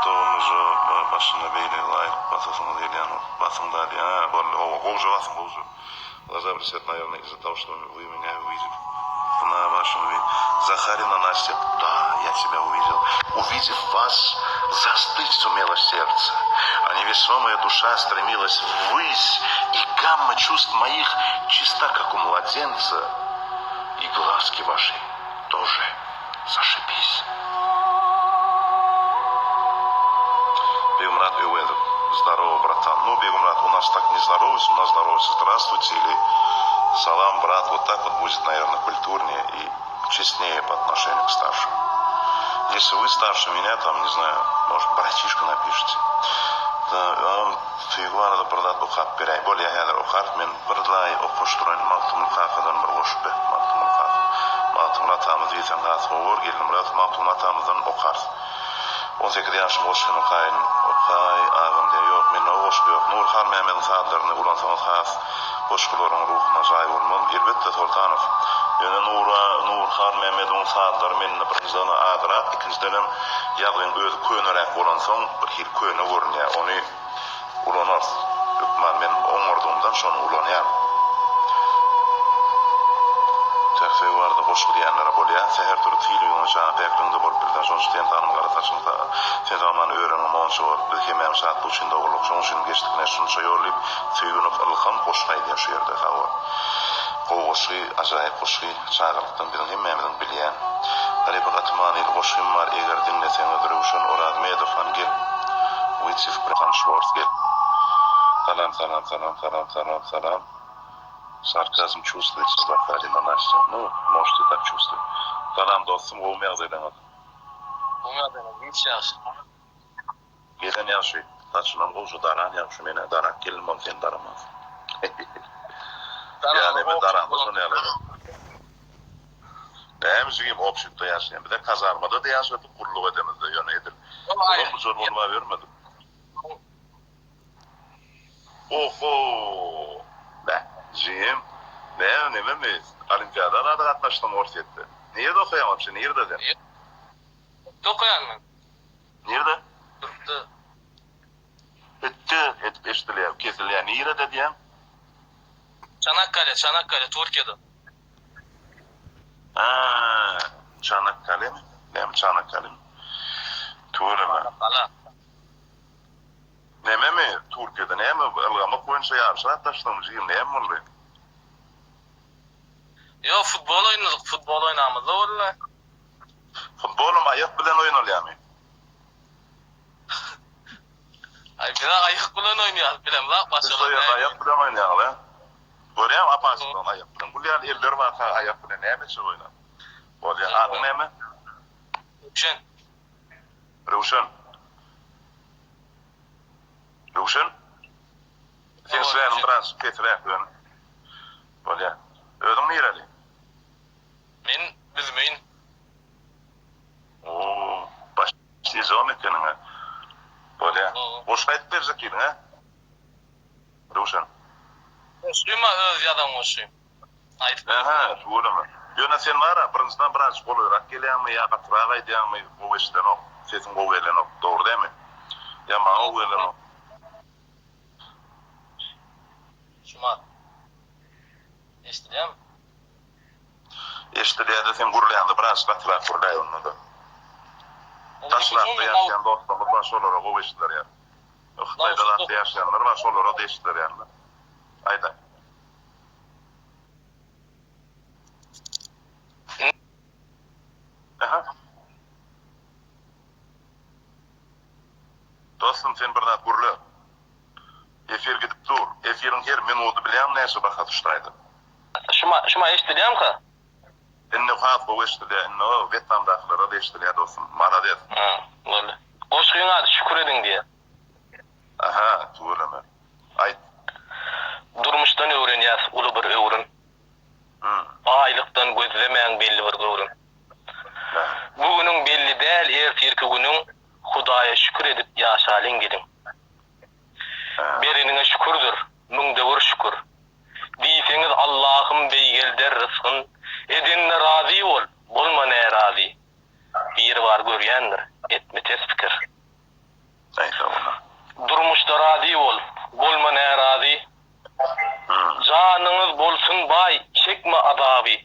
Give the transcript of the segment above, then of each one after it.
Doğumuzu başına beyle layık basasını değil yani basında değil ha böyle oğucu basın oğucu глаза блестят наверное из-за того что вы меня увидели на вашем виде Захарина Настя да я тебя увидел увидев вас застыть сумело сердце а невесомая душа стремилась ввысь и гамма чувств моих чиста как у младенца и глазки ваши тоже зашибись. Бегумрат Эуэдов. Здорово, братан. Ну, Бегумрат, у нас так не здоровайся, у нас здоровайся. Здравствуйте или салам, брат. Вот так вот будет, наверное, культурнее и честнее по отношению к старшим. Если вы старше меня, там, не знаю, может, братишка напишите. Фигуарда продат ухат перей. Более я ухат, мен продлай охоштуран малтум хахадан брошбе. Малтум хах. Малтум ратам дитен хат ховор, гилем рат малтум ратамдан ухат. 18 yaşım olsun okayın, okay ağamda yok, men oğuş yok. Nur Xan Mehmet'in saatlerini ulansanız has, hoşgulorun ruhuna zay olmam. Elbette Sultanov. Yani Nur Xan Mehmet'in saatleri menine birinizden adra, ikinciden yağın özü köynerek ulansan, bir hil köyne vurun ya, onu ulanır. Men oňorduğumdan şonu ulanýar. Terfe vardı hoş diyenlere bolya seher turu tili ýoňa şaňa pekliňde bolup birden şonu şeýle tanym garasaçynda sen zaman öýrenim onço bir hemem saat bu üçin dogurluk şoň üçin geçdikine şunça ýorlyp süýünüp alham hoşgaýdy ýaşaýardy hawa goşy ajaýyp goşy çağırlykdan bilen hemmemiň bilýän Gariba Gatmany goşym bar eger dinleseň ödürüşün Orad Medofan gel Witsif Brhan Schwartz gel Salam Сарказм чувствуется, Захарина Настя. Ну, можете так чувствовать. Салам, достум, o umyazaydan. Umyazaydan, сейчас. Gelen yaşı, taçınan oğucu daran yapşı, mene daran gelmem sen daramaz. Yani ben daran, o ne alacak? Hemzigim opşutta yaşayan, bir de kazarmada da yaşadık, kuruluk edemizde yönedir. Oğlum bu zor olma vermedim. Oho! Jim, ne mi? Olimpiyada da katnaştım ortayette. Nerede okuyamapsın? Nerede de? Okuyanmın. Nerede? Bitti. Bitti. Eşitliğe, kesiliğe. Nerede diyem? Çanakkale, Türkiye'de. Haa, Çanakkale mi? Ne mi Çanakkale mi? Tuğla mı? Neme mi? Türkiye'de ne mi? Algama koyunca yarışı atlaştım. Jim, ne mi oldu? Yo, futbol oynamız da oldu. Futbolum ayak bilen oynalıyor mu? Ay, bir ayak bilen oynuyor. Bilem la, başarılı. Biz ayak bilen oynuyor la. Görüyorum apasından ayak bilen. Bu yer eller var ayak bilen. Ne mi şey oynar? Oluyor. Adı ne mi? Ruşen. Sen söyleyelim biraz getirek beni. Böyle. Ödün mü yereli? Men bilmeyin. Oo, başlayacağız o mekanına. Böyle. Boş kayıt verecek yine ha? Ruşen. Boşuyum öz yadan boşuyum. Aha, doğru mu? Yöne sen var ya, birinciden biraz koluyorak gelen mi ya, katırağa gidiyen mi, bu işten o, sesin bu gelen o, doğru değil mi? Ya bana o gelen o. Şuma. Eşitliyor mu? Eşitliyor da sen gurulayandı, biraz katırağa kurulay onu da. Taşlakta yaşayan dostumuz baş olur o, bu eşitler ya. Xitayda da yaşayanlar baş olur o da eşitler yani. Ayda. Aha. Dostum sen birden gurulu. Efir gidip dur. Efirin her minutu bilen neyse baka tuştaydı. Şuma eşitliyor mu ka? İnne xat bu eşitliyor. İnne o Vietnam dağları da eşitliyor dostum. Maradet. Ha, böyle. Koşkuyun adı şükür edin diye. Aha, doğru mu? Ayt. Durmuştan öğren ulu bir öğren. Aylıktan gözlemeyen belli bir öğren. Bugünün belli değil, ertirki günün Hudaya şükür edip yaşalın gidin. Berinine şükürdür, mündevur şükür. Diyseniz Allah'ım beygel der rızkın, edinle razı ol, bulma ne razı. Bir var göryendir, etme tez fikir. da razi bol. Bolma narazi. Canınız bolsun bay, çekme azabı.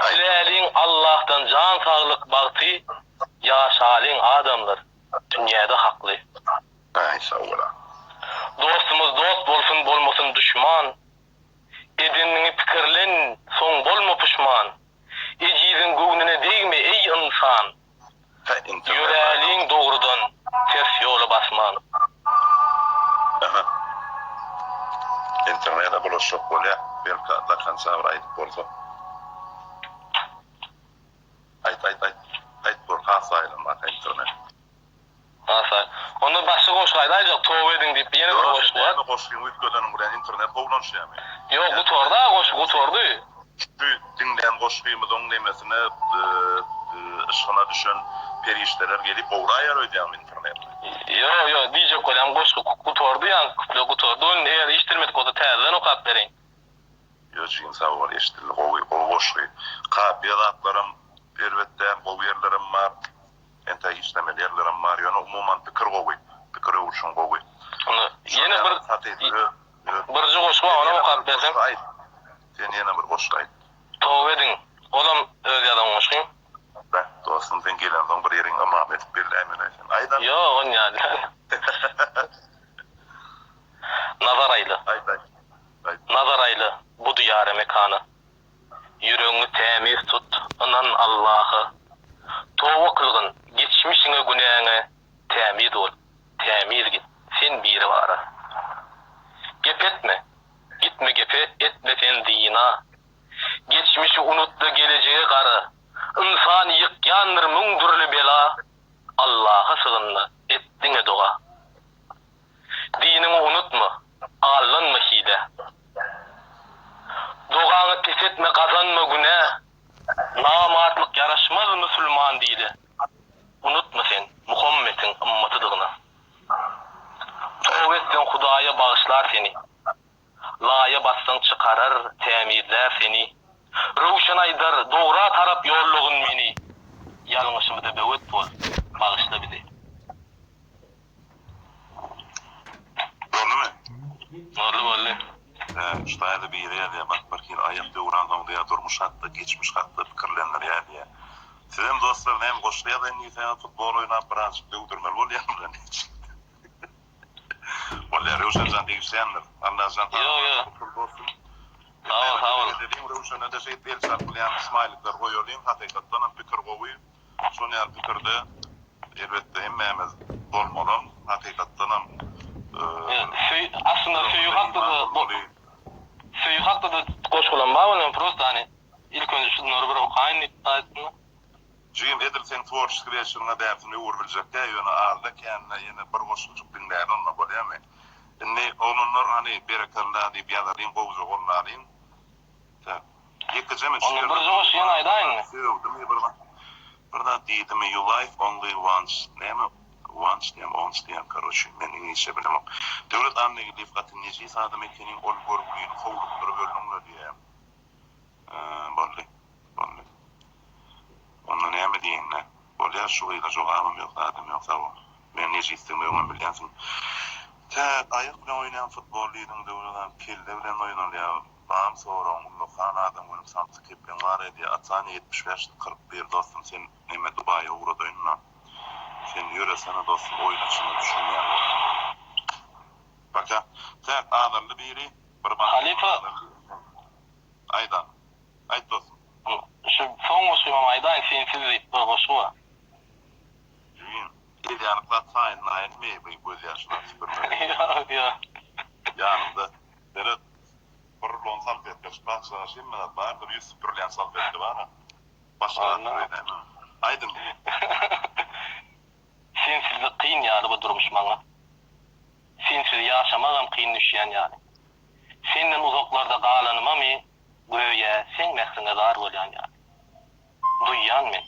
Dilelin Allah'tan can sağlık bagtı. Yaşalın adamlar. Dünyada haklı. Ay sağ ol. Dostumuz dost bolsun bolmasın düşman. Edinini pikirlen son bolma pişman. Ecizin göğnüne değme ey insan. Yüreğin doğrudan ters yolu basman. Aha. İnternete bulaşık bolya. Belki da kansa ayıp bolsa. Ayt bol hasa aylanmak internet. Asa. Onu başka koşaydı ancak tövbe edin deyip yine bir koşu var. Ben koşuyum uyutmadan buraya internet kovlanış yani. Yok bu torda koşu bu tordu. Şu dinleyen koşuyumuz onun demesine ışığına düşen perişteler gelip uğrayar ödeyem internette. Yo diyecek olan koşu bu tordu yani bu tordu. Onu eğer iştirmedik o da tezden okap verin. Yo cinsa var eşitlik o koşuyu. Kapıya da atlarım, pervetten o yerlerim var. Ente işlemeli yerlerim var. Yani umuman pikir kovuy. Pikir uçun kovuy. Onu yine birci koşu var ona okap versem. Sen yine bir koşu ayt. Tövbe edin. Olam öyle adam koşuyum. Ben dostum sen gelen bir yerin amam edip bir emin aysen. Aydan. Yo on yani. Nazaraylı. Aydan. Nazaraylı bu diyarı mekanı. Yüreğini temiz tut, anan Allah'ı. Tövbe kılgın, geçmişine günahına temiz ol. Temiz git, sen biri var. Gep etme, gitme gepe, etme sen zina. Geçmişi unuttu geleceği karı. İnsan yıkyandır müngdürlü bela. Allah'a sığınma, ettiğine dua. Dinini unutma, alınma hile. Duanı pes etme, kazanma günah. Namartlık yaraşmaz Müslüman dili. Unutma sen Muhammed'in ımmatıdığını. Tövbe etsen Hudaya bağışlar seni. Laya bassan çıkarır, temizler seni. Ruşan aydar, doğra tarap yolluğun beni. Yalnızımı da bevet bol, bağışla bizi. Doğru mu? Doğru. İşte bir yere ya bak bakayım ayak doğrandan diye durmuş hatta geçmiş hatta fikirlenler ya diye. Sizin dostlar hem koşuya da en iyi futbol oynayıp birazcık dövdürmeli ol yanımdan hiç. Vallahi Ruşan'dan değişenler. Allah zaten. Yo. Sağ ol. Dediğim Ruşan'a da şey değil sarkılayan İsmail'likler koyuyorlayım. Hakikaten fikir kovuyu. Sonra yer fikirde elbette hemmemiz olmalı. Hakikaten aslında suyu hakta da koşulan bağlı prosto hani ilk önce şunları bir okuyun iddiasını. Jim Ederson tворческий kreasyonuna değerli uğurbilecek de yönü ağırda kendine yine bir koşulcuk dinleyen onunla böyle mi? Ne onunlar hani berekarlı deyip yalarıyım, boğucu onlarıyım. Yıkıcı mı? Onun bir coş yine ayda aynı. Burada deydi mi you life only once. Ne mi? Once diyem kardeşim. Ben İngilizce bilemem. Devlet anne gidip katın neci sadım ekinin ol görgülüğünü kovulup bir bölümle diye. Böyle. Onun ne mi diyeyim ne? Böyle şurayla cevabım yok, adım yok sağ ol. Ben neci istemiyorum biliyorsun. Ayak bilen oynayan futbolluydum devletten pilde bilen oynar ya. Bağım sonra onunla kan adam benim samtık hepim var diye. Atani 75'te 41 dostum sen Mehmet Dubai'ye uğradı oyununa. Sen yöresene dostum oyun açını düşünmeyen var. Bak ya, tek ağlarlı biri. Halife. Aydan. Ayt dostum. Şu son koşuyum aydan sensiz bir koşu var. Yani platsayn nayn mi bu yaşına süpürme. Ya. Yanında. Berat. Burlon salfet kaçmak çalışayım mı? Vardır 100 süpürleyen salfeti var ha. Başkalarına öyle mi? Aydın. Sensizlik kıyın yani bu durmuş bana. Sensiz yaşamağım kıyın düşen yani. Senden uzaklarda kalanıma mı? Göğe sen meksine dar olan yani. Duyyan mı?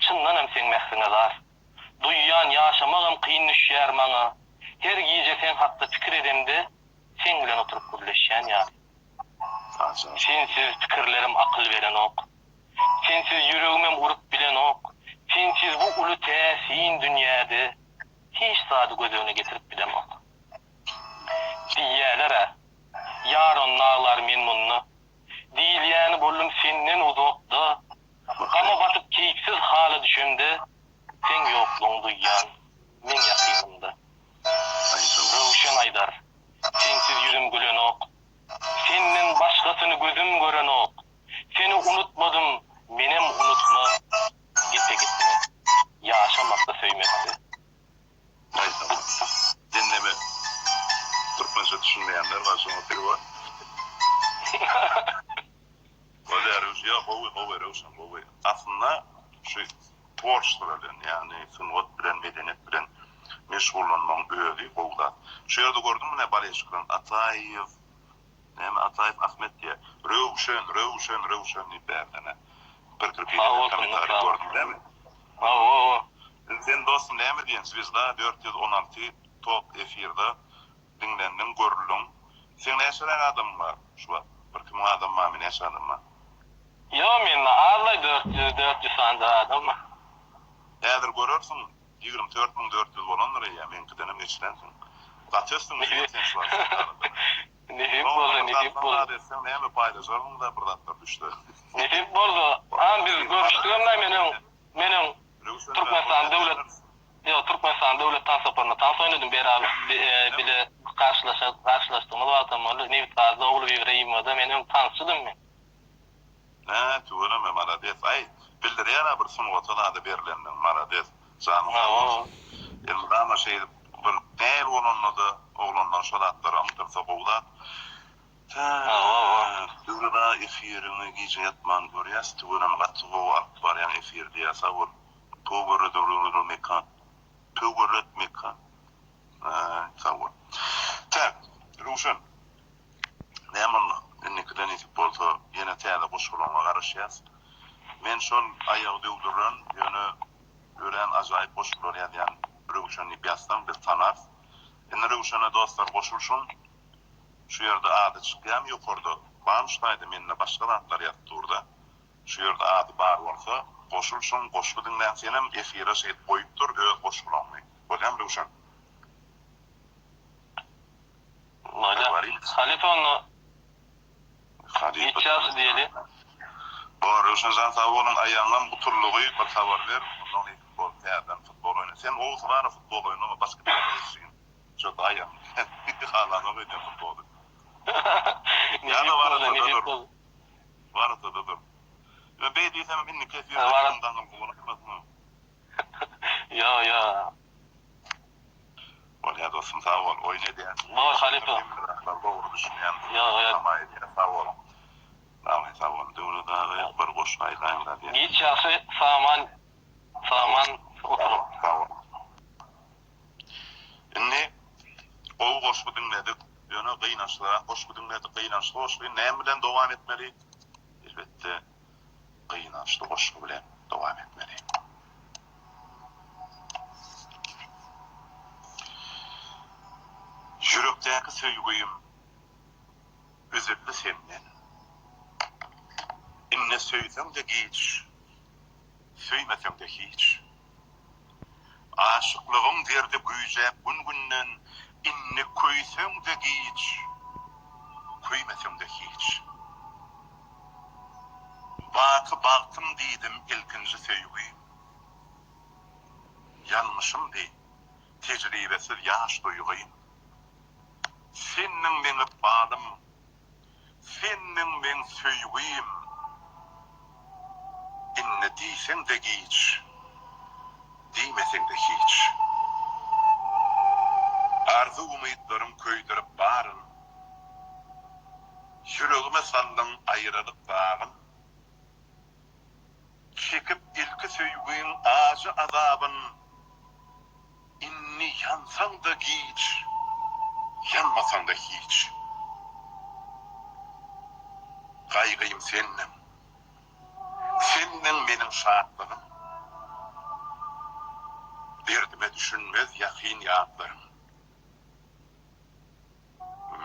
Çınlanım sen meksine dar. Duyyan yaşamağım kıyın düşer bana. Her gece sen hatta fikir edemde sen bilen oturup kurleşen yani. Sensiz fikirlerim akıl veren ok. Sensiz yüreğime vurup bilen ok. Sensiz bu ulu tesin dünyada hiç sadı göz önüne getirip bilen ok. yaron nağlar men munny. Diýilýäni boldum senden uzakda. Ama batıp keyifsiz hale düşümde sen yokluğunu duyan men yakınımda. Rövşen Aydar, sensiz yüzüm gülen ok. Senden başkasını gözüm gören ok. Seni unutmadım, menem unutma. Gitme. Yaşamakta söymekte. Ayta. Dinleme. Türkmençe düşünmeyenler var sonra biri var. Öyle arıyoruz ya, hova. Aslında şu tворчестволарын, yani sunat bilen, medeniyet bilen meşgullanmanın öğüdü oldu. Şu yerde gördüm mü ne Baleshkran, Atayev, Atayev Ahmet diye, Rövşen diye berdene. Bir komentar gördüm değil mi? Sen dostum ne mi diyen? Звезда 416 top efirde dinlendin, görüldün. Sen ne yaşayan adam var şu an? Bir kim adam var mı, ne yaşayan adam var? Yo men ağlay 400 sanda adam. Eğer görürsün 24.400 olan liraya men kidenim geçilensin. Kaçırsın sen şu an. Nefip boldu. Sen ne mi paylaşırım da buradan düştü. Nefip boldu. Biz görüştüğümde menin Türkmenistan devlet tansaparına tans oynadım beraber bile karşılaştığımız vatandaşlarla Nevit Gazi oğlu İbrahim'e menin tansçıdım men. Ne tuğuna me marades ay bildirýän bir sungatada da berilendiň marades canım. Elmama şey bir näl bolanydy oglanlar şolatlar amtyrsa bowlat. Dugda efirini gije yatman görýäs tuğuna gatsygo baryan efirdi ýasawur. Togurry döwrüňiz mekan. Togurryt mekan. Sawur. Tak, Ruşen. Näme Nikden itip bolsa ýene täze boşgulanyňa garaşýas. Men şol aýagy döwdüren ýöne ören ajaýyp boşgular ýa-da Rövşen ýasdan bir tanar. Ene Rövşene dostlar boşulşun. Şu ýerde ady çykýan ýokarda. Banştaýdy menne başga zatlar ýatdy orada. Şu ýerde ady bar bolsa boşulşun, boşgudyňdan senem efire şeýip goýupdyr, öz boşgulanmy. Bolýan Rövşen. Halifonu İçaz diyeli. Rövşen Zansavolun ayağından bu turluğu bir savar ver. Ondan iyi futbol, teyadan futbol oyna. Sen oğuz var futbol oyna ama başka bir şey yok. Çok ayağım. Hala ne oynuyor futbolu. Yani var atadır. Ve beydiysem inni kesiyor. Ondan bulunamaz. Ya. Olya dostum sağ ol. Oyna diye. Var Halife. Doğru düşünüyen. Ya. Tamam diye sağ ol. Sağ ol. Doğru da bir boş aydan da diye. Hiç yası saman oturup. Sağ ol. Inni o boş bu dinledik. Yani kıynaştılar. Boş bu dinledik. Kıynaştı. Boş bu ne bilen devam etmeli? Elbette kıynaştı. Boş bu bilen devam etmeli. Yürekteki söýgüýüm üzüldü senden. Inne söýsem de giç, söýmesem de hiç. Aşıklygyň derdi güýjäp gün-günden inne köýsem de giç, köýmesem de hiç. Baktım diýdim ilkinji söýgüýüm. Yanlışım değil, tecrübesiz yaş duýguyum. Senin beni bağdım, senin ben söýgüýüm. Inne diýsen de giç, diýmesen de hiç. Arzu umytlarym köýdirip baryn, yüregime sandym aýralyp dagyn. Çekip ilki söýgüýüm ajy azabyn, inni yansaň da giç, yanmasan da hiç. Gaýgym senin. Senin benim şahatlığım. Derdime düşünmez yakin yağıtlarım.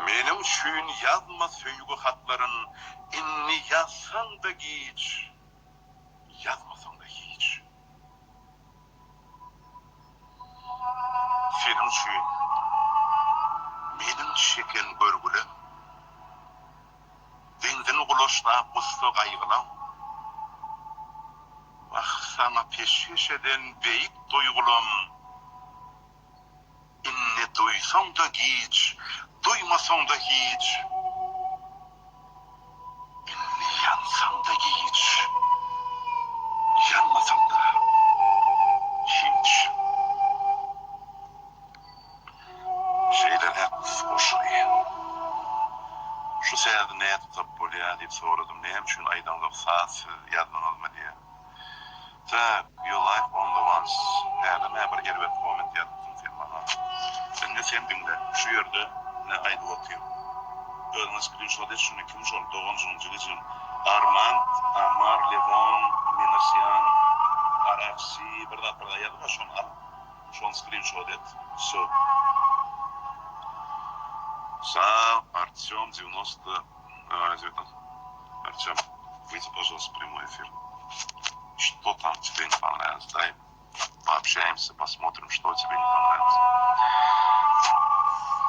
Benim şüyn yazma söýgü hatların, inni yazsan da giç, yazmasan da hiç. Senin şüyn benim şeken görgülü, başta usta kaygılan. Bak sana peşkeş eden beyit duygulum. İnne duysan da hiç, duymasan da hiç. İnne yansan da hiç, yanmasan da hiç. Şeyler hep hoşluyor. Şu seyirde neye tutup bolya deyip soradım. Neyem şun aydanlık saat yadman olma diye. Tak, your life on the ones. Herde ne bir gerbet moment yadıktın sen bana. Ben de sen dinle. Şu yerde ne aydı otuyor. Öğreniz screenshot et şunu kim şunu 9. yılın. Armand, Amar, Levon, Minasyan, Araksi, bir da yadı var şunu al. Şunu screenshot et. So. Сам Артем 90. Артем, выйди, пожалуйста, в прямой эфир. Что там тебе не понравилось? Дай пообщаемся, посмотрим, что тебе не понравилось.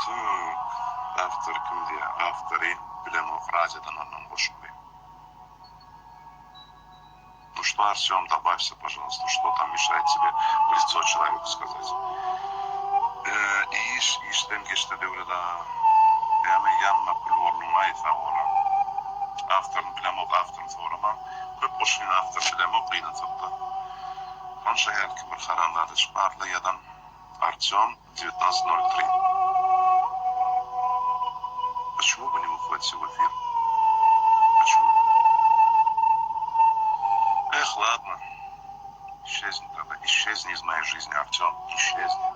Так, автор кімде? Авторы Білемов Радиодан оннан қошықпай. Ну что, Артем, добавься, пожалуйста, что там мешает тебе в лицо человеку сказать. İşten geçti devrede. Yani yanına kulvarlığına ait avara. After'ın Білемов after'ın sorama. Köp boşluğun after Білемов kıyına tıktı. Konuşa geldi bir karanlarda çıkardı yadan. Артем 19.03. Почему вы не выходите в эфир? Почему? Эх, ладно. Исчезни тогда. Исчезни из моей жизни, Артем. Исчезни.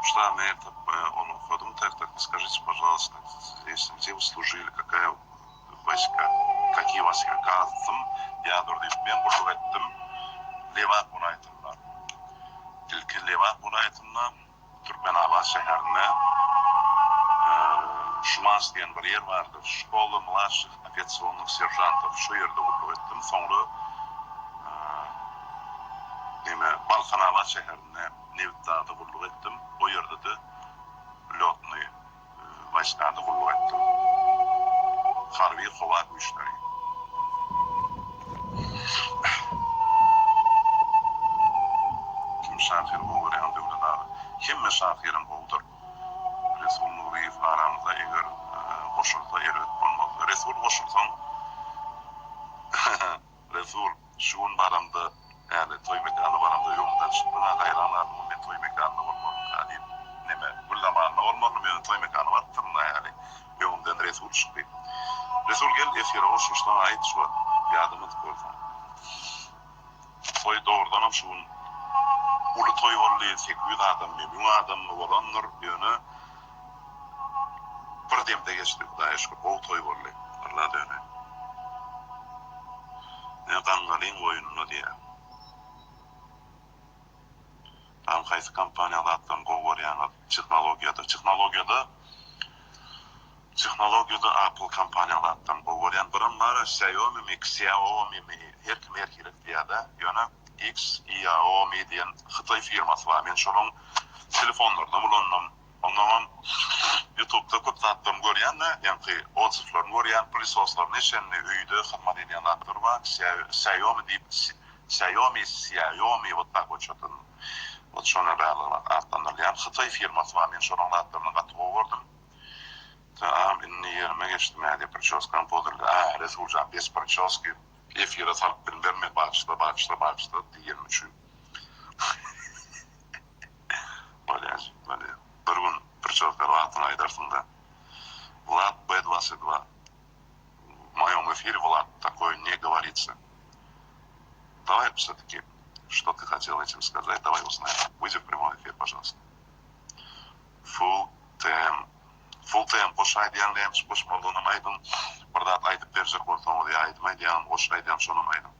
Что, на это он уходом так скажите, пожалуйста, здесь, где вы служили, какая войска, какие войска? Казым, я дурдым, ben burada ettim. Levant United'na. İlki Levant United'na, Türkmenabad şehrine, Şumans diyen bir yer vardır. Şkola mладших авиационных сержантов. Şu yerde burada ettim. Sonra Balkanabad şehrine Nevda'da kulluk ettim. O yerde de Lotny vayskada kulluk ettim. Harbiy hava güçleri. Kim şahir bu veren devletler? Kim meşahirin budur? Resul Nuriyev aramızda eğer koşulda erit olmalı. Resul koşulsan Resul şuun baramda yani toy mekanı baramda yolundan çıktığına gayranlarımın ben toy mekanına olmalım. Yani neme gullamanına olmalım ben toy mekanı battırına yani yolundan Resul çıktı. Resul gel efire koşuluştan ait şu yadımız koysan. Toy doğrudan hem şuun ulu toy oldu 800 adam mı 1000 adam mı olanlar yönü bir demde geçti. Daha eşki bol toy oldu. Allah döne. Ne kangalın oyununu diye. Tam kaysı kampanyalardan govoryan texnologiyada Apple kampanyalardan govoryan birim var Xiaomi mi Xiaomi mi her kim erkilik diyada yana Xiaomi diyen Xitay firması var. Men şonun telefonlarını bulandım. Ondan YouTube'da köp zatlarını görýän de, yani otsuflarını görýän, plisoslarını eşenli öýde hizmet edýän zatlar var. Xiaomi diýip Xiaomi вот так вот şotan. Вот şona bağlı atlanylýan Xitay firmasy var. Men şonun zatlaryny gatyp gördüm. Tamam, inni yerime geçtim ya diye prическам podurdu. Resulcan без прически efire salıp bildirme bağışla diyelim üçün. Böyle. Bir gün прическалар атын aydarsın da. Влад Б-22. В моем эфире, Влад, такое не говорится. Давай все-таки, что ты хотел этим сказать, давай узнаем. Выйди в прямой эфир, пожалуйста. Full time boş aydiyan, boş olduğunu aydın. Burada aydıp verecek ortamı diye aydım, boş aydiyan şunu aydım.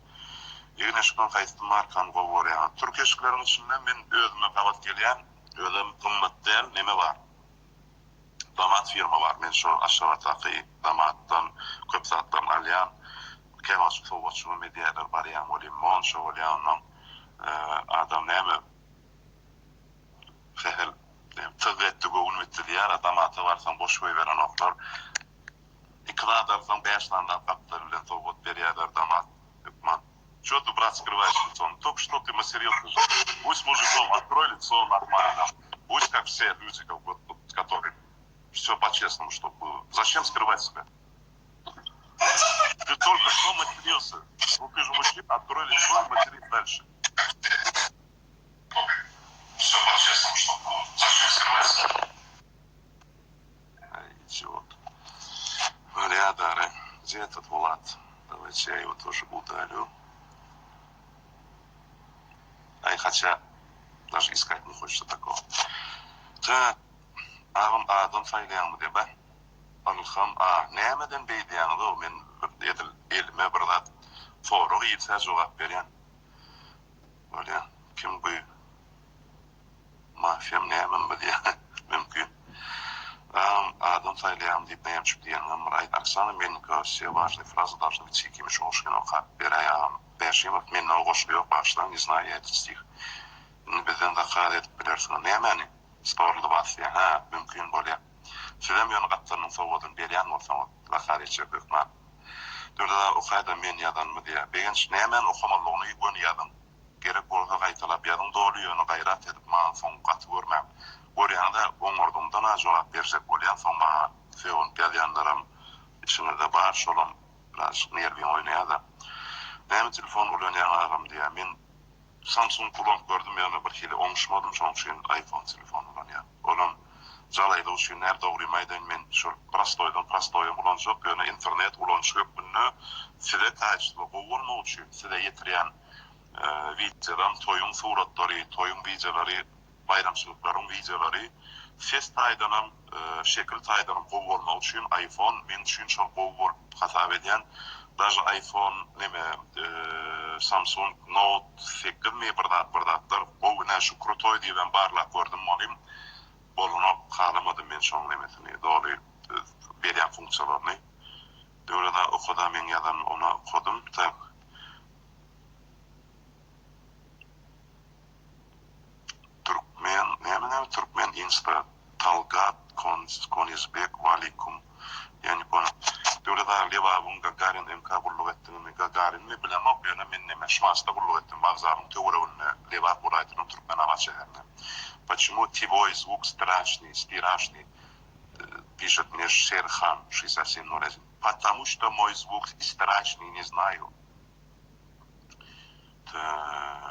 Yine şundan kayıtlı markan govoryan. Türk eşiklerin içinden ben özüme kavat gelen, özüm kımmetleyen neme var? Damat firma var. Men şu aşavataki damattan köp zatlarını alyan. Kemas soğutçu medyalar var yan olayım. Mon şu olayanın adam neme fehel tığ etti goğun bitti diye damatı varsan boş koy veren oklar Эквадордан 5 танда каптар билен тогот бериядердан атман. Что ты, брат, скрываешь лицо? Только что ты материл. Пусть мужиком открой лицо нормально. Пусть как все люди, как вот, которые все по-честному, чтобы было. Зачем скрывать себя? Ты только что матерился. Ну ты же мужчина, открой лицо и матерись дальше. Все по-честному, чтобы было. Зачем скрывать себя? Идиот. Бля, Дары, где этот Влад? Давайте я его тоже удалю. Хотя даже искать не хочется такого. Так, Adam faylayanmı diye ben. Alham, nemeden beydiyanı da o men elime bir da foruğu yitse cevap veren. Böyle, kim bu? Mafyam nemen mi diye, mümkün. Adam faylayanmı deyip neyem çıktı yanına Rayt Оксана Мельникова, все важные фразы должны быть сикими шолшкино, как Бераям, Бешимов, мен оғошлıyor, baştan, не знаю я этот стих. Bizden de kağıt edip bilirsin. Ne meni? Storlu basıyor. Ha, mümkün böyle. Sizem yönü katlarının soğudun. Beriyan olsan da kağıt edecek hükman. Dörde da okayda men yadan mı diye. Begenç ne men okumalığını yön yadan. Gerek bolga kaytalap yadan doğru yönü gayrat edip mağın son katı görmem. Oraya da onurdumdan ha cevap verecek olayan son mağa. Feon piyadayanlarım içine de bağır şolum. Biraz nervin oynaya da. Ne telefon oynayan ağam diye. Men Samsung kullanıp gördüm yani bir kere olmuşmadım şu an iPhone telefonu olan ya. Olan calaydı o şey nerede uğramaydı men şu prastoydum ulan çok yani internet ulan çok bunu size taşlı olma uçuyor size yetiren videolar toyun suratları toyun videoları bayramçılıkların videoları ses taydanım şekil taydanım olma uçuyor iPhone men için çok olur hesap eden даже iPhone neme Samsung Note 8 mi birdatlar bu ne şu krutoy diye ben barlak gördüm molim bolunu kalamadım men şoň nemetini doğru beren funksiýalaryny döwlede okudam men yadan ona okudum tak Türkmen Insta Talgat Konizbek Valikum yani bana döwlede lewabun Gagarin MK gullugatdyny Gagarinni bilemok ýöne men neme şmaşda gullugatdym bagzarym töweregine lewap buraýtyn Türkmen hava şäherine. Почему твой звук страшный, пишет мне Шерхан 6701. Потому что мой звук страшный, не знаю.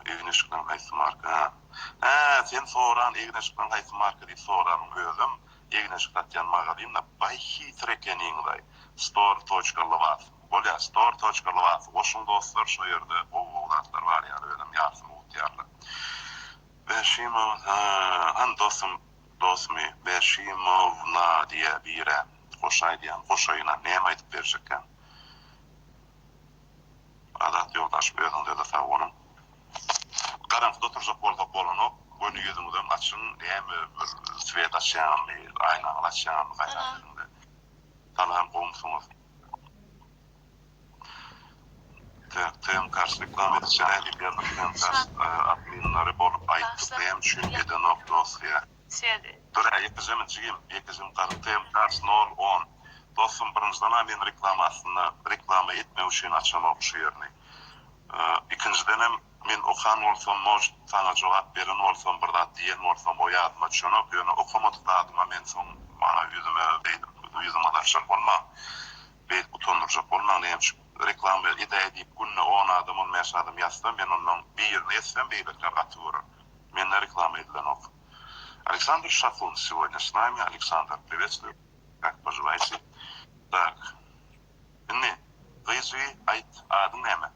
Игнешкан Haythmarka. Sen soran Ignешкан Haythmarka diýip soran özüm. Ignешкан ýanmaga diýim da baýhy trekeninglay. Store.lvat. Bolýa store.lvat. Oşun dostlar şu ýerde o wagtlar bar ýa özüm ýarsym utýarlar. Beşimov, dostum Beşimovna diye bire hoşayına neyem aytıp verecekken adat yoldaş öğrende de savunum karanlıkta oturacak bolunu boynu yüzümüzden açın neyem bir svet açan ayna açan gayret edinde talan komsunuz Tüm karşılıklı medisyenel bir yandan adminleri bolup aytıp neyem çünkü de noktosya. Dur yakızım kartım kars 010. Dostum birinizden men reklama etme üçün açamak şu yerini. İkinciden men okan olsam, sana cevap veren olsam, bir da diyen olsam o yadıma çönüp, yani okumadık da adıma men son bana yüzüme darşak olma. Beyt utandıracak olma neyem reklam edip günne 10 adamın meşadım yazsam ben ondan birini etsem beylikler atıvırır. Menle reklam edilen ok. Александр Шафун сегодня с нами. Александр, приветствую. Как поживаете? Так. Ne? Kıyıcı ait adın ne mi?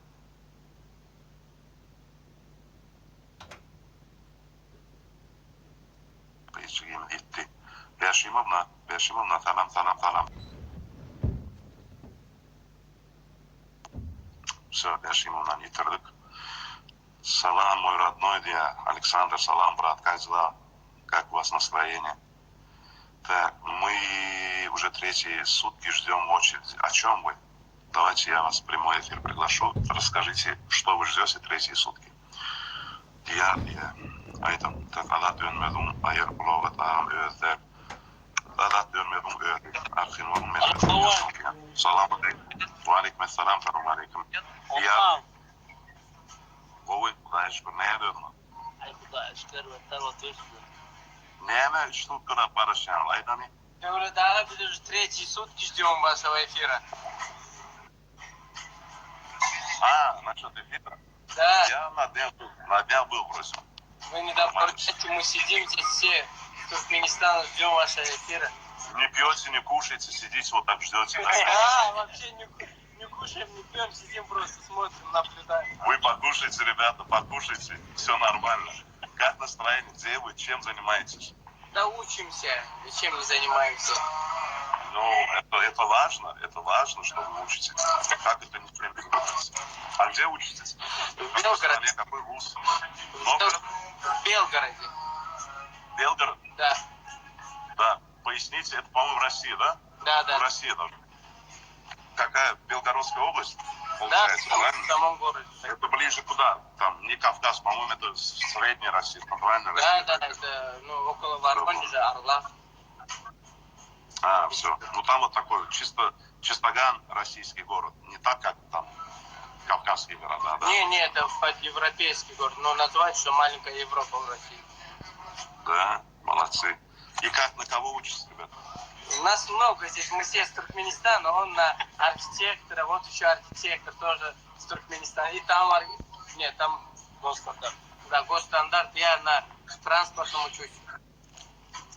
Kıyıcı yemin etti. Beşimovna, salam. Все, Бешимовна yitirdik. Салам, мой родной, dia Александр, салам, брат, как дела? Как у вас настроение? Так, мы уже третьи сутки ждем в очереди. О чем вы? Давайте я вас в прямой эфир приглашу. Расскажите, что вы ждете третьи сутки. Я aydım. Tak ala dönmedim. Ayır bloğa tağım özler. adat vermedim öyle. Akın olun ben. Salam aleykum. Ve aleyküm selam. Salam aleykum. Ya. Oy, Kudaya şükür. Neye döndün? Ay Kudaya şükür. Vetter oturuyorsun. Нема штука на Парашян, Айдани. Да, уже третьи сутки ждем вашего эфира. Насчет эфира? Да. Я на днях был вроде. Вы не дополняете, мы сидим здесь все в Туркменистане, ждем вашего эфира. Не пьете, не кушаете, сидите вот так ждете. Вообще не кушаем, не пьем, сидим просто смотрим, наблюдаем. Вы покушайте, ребята, покушайте, все нормально. Как настроение, где вы, чем занимаетесь? Да учимся, чем не занимаемся. Ну, это важно, что вы учитесь. Как это ничем не занимаетесь? А где учитесь? В Белгороде. Какой вуз? Новгород? В Белгороде. Белгород? Да. Да. Поясните, это, по-моему, в России, да? Да, да. В России даже. Какая? Белгородская область? Да, Получается, правильно? в самом городе. Это ближе куда? Там, не Кавказ, по-моему, это средняя Россия, правильно? Да, это, около Воронежа, Орла. Все. Ну там вот такой чистоган российский город. Не так, как там кавказские города, да? Не, это европейский город, но назвать, что маленькая Европа в России. Да, молодцы. И как, на кого учишься, ребята? У нас много здесь, мы все из Туркменистана, он на архитектора, вот еще архитектор тоже из Туркменистана. И там, там госстандарт. Да, госстандарт, я на транспортном учусь.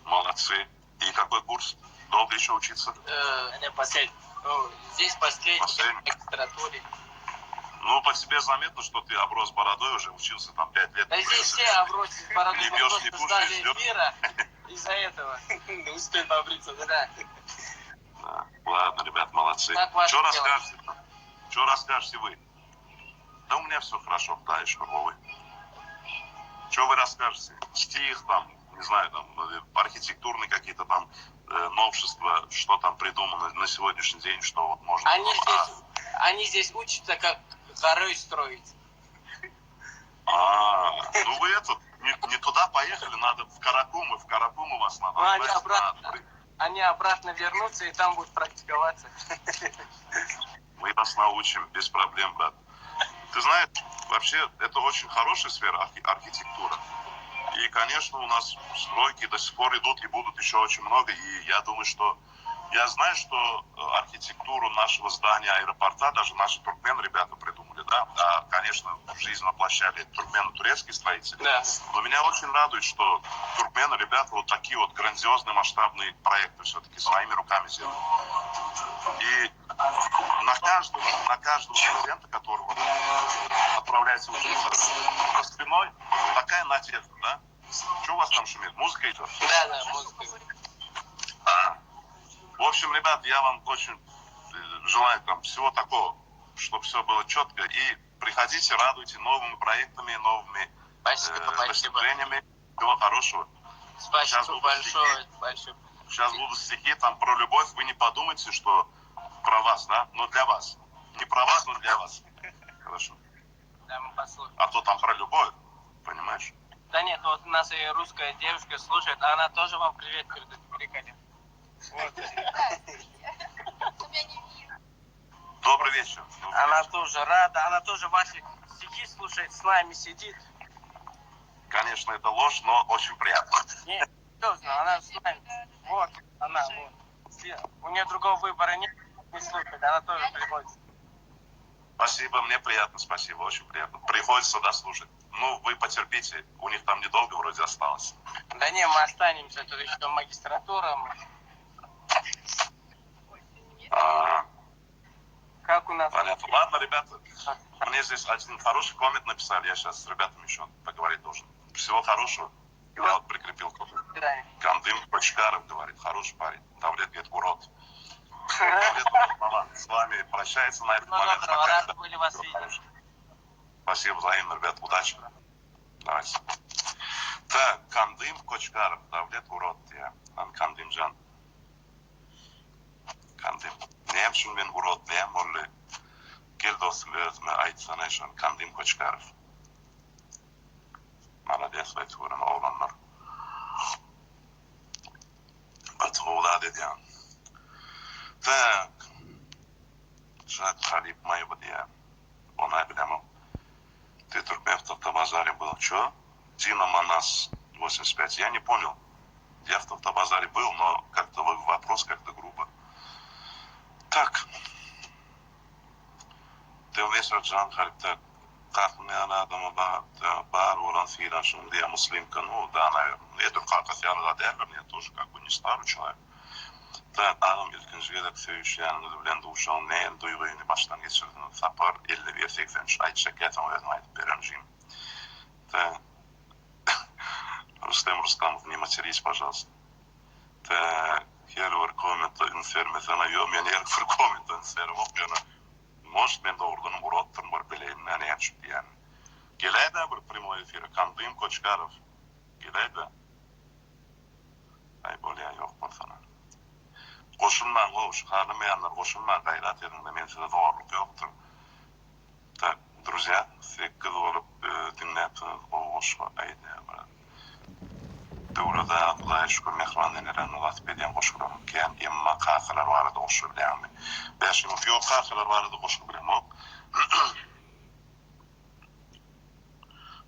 Молодцы. И какой курс? Долго еще учиться? Последний. Здесь последний, в магистратуре. Ну, по тебе заметно, что ты оброс бородой уже, учился там 5 лет. Да здесь все обросили бородой, не пьешь, не кушаешь, эфира из-за этого. Не успел побриться, да. Ладно, ребят, молодцы. Что расскажете? Что расскажете вы? Да у меня все хорошо, да, еще вы. Что вы расскажете? Стих там, не знаю, там, архитектурные какие-то там новшества, что там придумано на сегодняшний день, что вот можно... Они здесь учатся, как горой строить. Ну вы не туда поехали, надо в Каракумы вас надо. Они обратно вернутся и там будут практиковаться. Мы вас научим, без проблем, брат. Ты знаешь, вообще это очень хорошая сфера, архитектура. И, конечно, у нас стройки до сих пор идут и будут еще очень много. И я думаю, что... Я знаю, что архитектуру нашего здания аэропорта даже наши туркмены ребята придумали, да? Конечно, жизнь воплощали туркмено-турецкие строители. Да. Но меня очень радует, что туркмены ребята вот такие вот грандиозные масштабные проекты все-таки своими руками делают. И на каждого студента, которого отправляется учиться, за спиной такая надежда, да? Что у вас там шумит? Музыка идет? Да, музыка. В общем, ребят, я вам очень желаю там всего такого, чтобы все было четко. И приходите, радуйте новыми проектами, новыми достижениями. Всего хорошего. Спасибо большое. Сейчас будут стихи там про любовь. Вы не подумайте, что про вас, да? Но для вас. Не про вас, но для вас. Хорошо. Да, мы послушаем. А то там про любовь, понимаешь? Да нет, вот нас и русская девушка слушает, а она тоже вам привет передает. Вот. Добрый вечер. Она тоже рада, она тоже ваши стихи слушает, с нами сидит. Конечно, это ложь, но очень приятно. Нет, серьезно, она с нами. Вот, она, вот. У нее другого выбора нет, не слушает, она тоже приходит. Спасибо, мне приятно, спасибо, очень приятно. Приходится дослушать. Ну, вы потерпите, у них там недолго вроде осталось. Да не, мы останемся, тут еще магистратура. Как у нас? Понятно. Ладно, ребята, мне здесь один хороший коммент написали, я сейчас с ребятами еще поговорить должен. Всего хорошего. Я вот прикрепил коммент. Кандым Кочкаров говорит, хороший парень. Давлет говорит, урод. Давлет, урод, мама, с вами прощается на этот момент. Рады были вас видеть. Спасибо взаимно, ребят, удачи. Давайте. Так, Кандым Кочкаров, Давлет, урод, я. Кандымжан. Kandim. Ne için ben uğraşlayayım öyle gel dostlarıma ait sana şu Kandim Koçkarov. Молодец, ve tuğrun oğlanlar. Batı oğladı Я в Тавтобазаре был. Чё? Дина Манас 85. Я не понял. Я в Тавтобазаре был, но как-то вопрос как-то грубо. Так. Devlet Can Harip'te kalkmayan adamı бар olan fiilan şimdi я муслим ну да, наверное. Я тут как я derler, я тоже как бы не старый человек. Da adam ilkinci de söyüşyanınızı bilen duşan ne duyguyu baştan geçirdiğini sapar 51-83 ay çeketen oyunu ayıp berenciyim. Da Рустамов, не матерись, пожалуйста. Да, я говорю, комментарий информация, я меня не говорю, комментарий, может, мен doğrudan uğrattım var bileyim, yani yapışıp yani. Geleyde bir primo efiri, kandıyım Koçkarov. Geleyde. Ay böyle yok bu sana. Koşulman o, çıkarılmayanlar koşulman gayret edin de men size doğruluk yoktur. Так, друзья, sekki olup dinleyipsiniz, o hoşma aydı. Doğruda Allah'a şükür mehranın eren ulaşıp ediyen hoşgörüm ki emma kakılar vardı hoşgör bilen mi? Beşim yok kakılar vardı hoşgör bilen mi?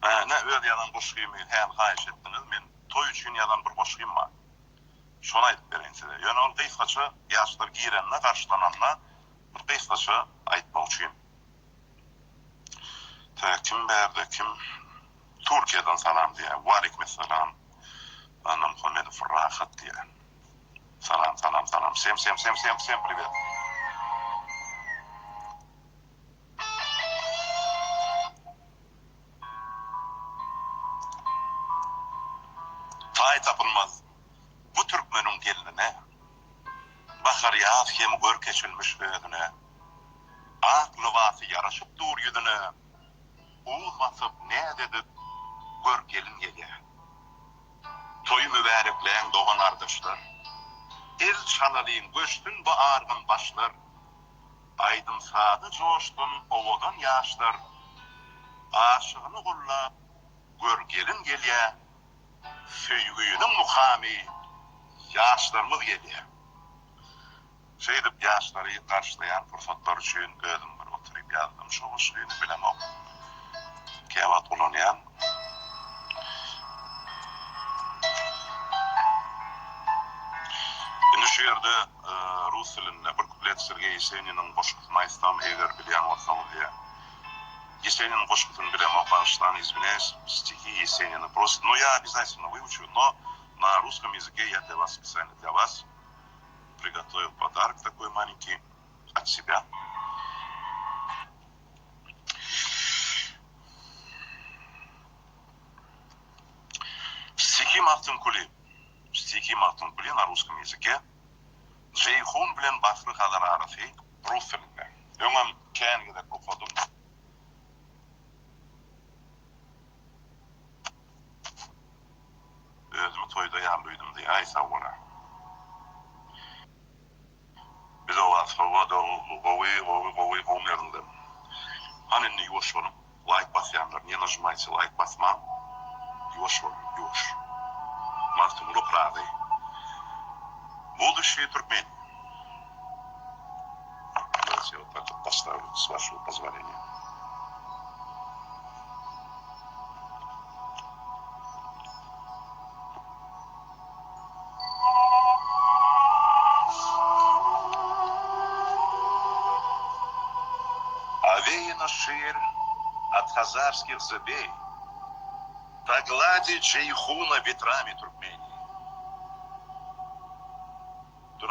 Ne öyle yalan hoşgörümü hem hayiş ettiniz, men toy için yalan bir hoşgörüm var. Şunu ayıp vereyim size. Yani o kıysaçı yaşlar giyirenle, karşılananla bir kıysaçı ayıtma uçuyum. Kim verdi, kim? Türkiye'den salam diye. Aleykümselam. Anam Muhammed Fırrahat diye. Salam. Всем привет. Tay tapılmaz. Bu Türkmen'in geline. Bakar ya hem gör keçilmiş ödüne. Aklı vatı yaraşıp dur yüzüne. Uğuz basıp ne dedi? Gör gelin geliyor. Toyu mübarekleyen doğan ardaşlar. El çanalıyım göçtün bu ağırgın başlar. Aydın sadı coştun ovadan yaşlar. Aşığını kullap gör gelin geliyor. Söygüyünün mukami yaşlarımız geliyor. Şeydip yaşları karşılayan fırsatlar için ödüm bir oturup yazdım. Şu hoşluğunu bilemem. Kevat olunayan. Şu yerde Rus diline bir kuplet Sergey Yesenin'in koşkutuna İslam eğer bilen olsanız diye. Yesenin'in koşkutunu bilen okuyanıştan izbines, стихи Есенина. Просто, ну я обязательно выучу, но на русском языке я для вас специально для вас приготовил подарок такой маленький от себя. Стихи Махтумкули на русском языке. Ceyhun bilen Bahri kadar arası Rus dilinde. Öngüm keyin gidip okudum. Özümü toyda yarlıydım diye aysa ona. Biz o vasfı o da ovi umyarıldı. Hani ne yuvaş olun. Like basyanlar. Не нажимайте like basmam. Yuvaş olun. Yuvaş. Mahtumlu Pradi. Будущее Туркмении. Я вот так вот поставлю, с вашего позволения. Овеяна ширь от хазарских забей, та гладит Джейхуна ветрами Туркмении. Dur.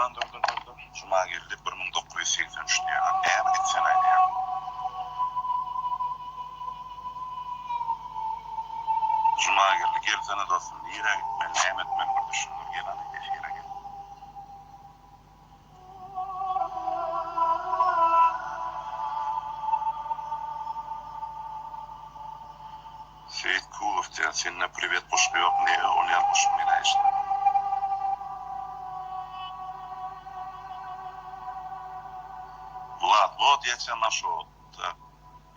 Cuma geldi 1983'te yani. Ne gitsen aynı ya. Cuma geldi. Gelsene dostum. Nire gitmen, ne etmen bir düşünür. Gel hani efire gel. Seyit Kulov diye seninle privet boşluğu yok. Ne oynayalmışım yine işte. Влад, вот я тебя нашел. Так,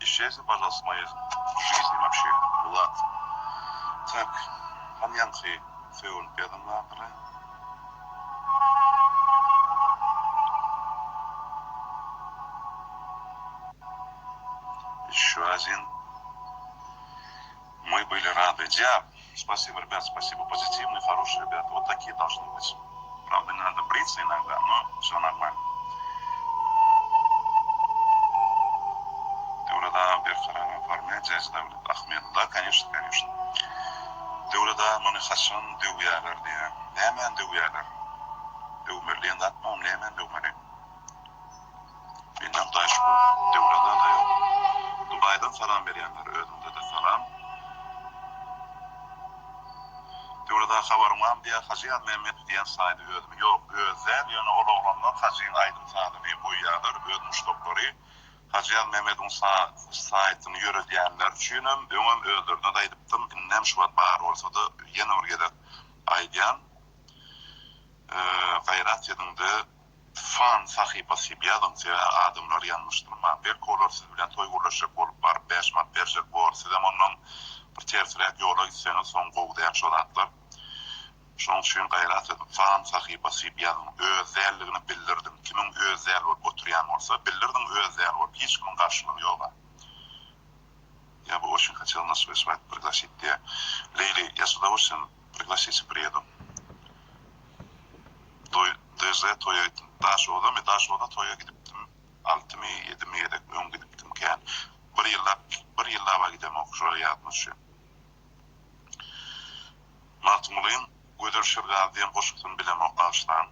исчезни, пожалуйста, в моей жизни вообще, Влад. Так, Аньянхи, Феун, педом надо. Еще один. Мы были рады. Спасибо, ребят, спасибо. Позитивные, хорошие ребята. Вот такие должны быть. Правда, не надо бриться иногда, но все нормально. Ты урада Берхаран оформляет, Джайз Давлет Ахмед. Да, конечно, конечно. Ты урада Монихасан Деуялер, Немен Деуялер. Деумерлен Датмам, Немен Деумерлен. Bilmem Daşbol, Devradan da yok. Dubai'den salam verenler, özümde de salam. Devrada haberim var diye Hacı Mehmet diyen saydı özümü. Yok, özel, yani oğlanlar Hacı'nın aydın saydı ve bu yağdır, özmüş doktori. Hacı Mehmet'in saytını yürü diyenler üçünüm, ömüm öldürdüğünü de ediptim. İnnem şu an bağır olsa da yeni ürgede aydiyan. Gayrat edinde fan sahipası bir adam size adımlar yanmıştırma. Belki olur siz bilen toy uğraşacak olup var, 5 mat verecek var. Size ondan bir tersirek yola gitseniz son kovdayan şolatlar. Şunun için gayrat edin. Fan sahipası bir adam. Özelliğini bildirdim. Kimin özel olup oturuyan olsa bildirdim özel olup. Hiç kimin karşılığı yok. Я бы очень хотел на свою свадьбу пригласить тебя. Лейли, я с удовольствием пригласить приеду. ДЗ toya daş oda toya gidiptim. 6 mi 7 mi yedek ön gidiptim ken. Bir yılla var gidem okşoya yatmışım. Matmulin Gödürşürgaz diyen koşuksun bilen okağıştan.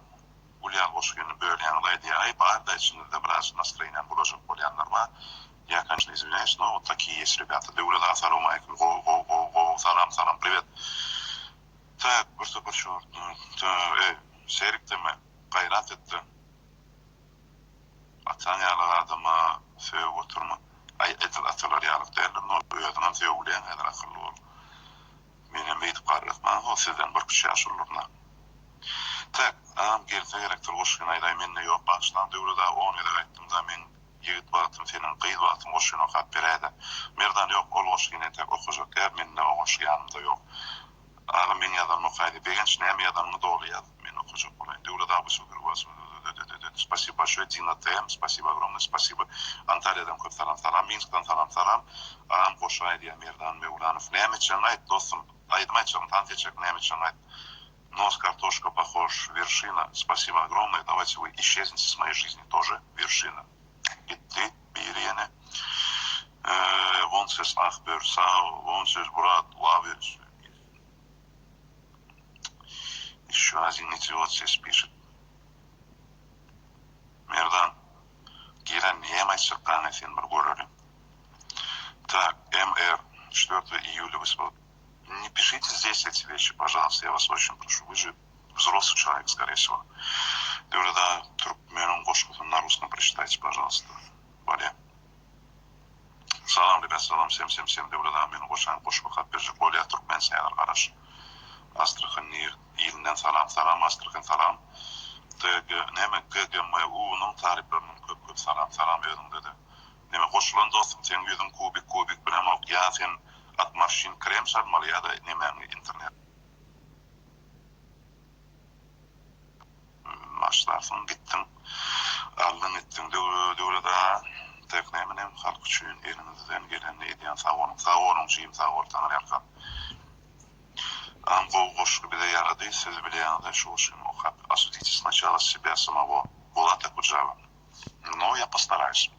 Ulyan koşukunu bölyanlar diye ay bağırda içinde de biraz настроением bulacak olyanlar var. Я, конечно, извиняюсь, но вот такие есть ребята. Деврада, салам алейкум, салам, привет. Так, просто по черту. Serikti mi? Gayrat etti. Atan yalı adama sevip oturma. Ay atılır yalık derler. No, öğüdünden sevuleyen eder akıllı ol. Benim beytip karretman, o sizden bir kişi yaşılırına. Tak, adam gelse gerektir. Koşkun ayday menne yok. Baştan devrede 10 yılda gayttim da men yigit baktım, senin kıyıd baktım. Koşkun o kat bereydi. Merdan yok, ol koşkun etek okuyacak yer, menne o koşkun yanımda yok. Ağlam ben yadan okuyaydı. Begenç neyem yadanını doğru yadım. Хочу половину. Деурада высокий вас. Спасибо большое, Дина ТМ. Спасибо огромное. Спасибо. Анталиядан көп салам. Минсктан салам. Арам Кошай диye Мердан Меуланов. Немечен айт, достым. Айтмайчан, тантечек немечен айт. Нос, картошка, похож, вершина. Спасибо огромное. Давайте вы исчезнете с моей жизни тоже. Вершина. И ты, Бирене. Вон сес Ахбер, Сау, вон сес Бурат, Лавич. Еще один идиот здесь пишет. Мердан, Киран, не мастер Кана Финбургорали. Так, МР, 4 июля вы. Не пишите здесь эти вещи, пожалуйста, я вас очень прошу. Вы же взрослый человек, скорее всего. Деврада, Туркменон Гошкутом на русском прочитайте, пожалуйста. Валя. Салам, ребят, салам, всем. Деврада, мен Гошан Гошкут, опять же, более Туркмен снайдар, хорошо. Астрахань ilinden salam, Asтрахань salam. Neme GGMU-nun tariflerinin köp salam verdim dedi. Neme koşulan dostum, sen yüzün kubik bir ama ya sen 60 krem salmalı ya da neme internet. Maçlarsın gittin. Aldın ettin devrede tek neme halk üçün elinizden gelen ne ediyen sağ şeyim sağ ortadan yarkan. Амбоушку беда ярады, сез билеян да шушим. Осудите сначала себя самого. Булата Куджава. Но я постараюсь.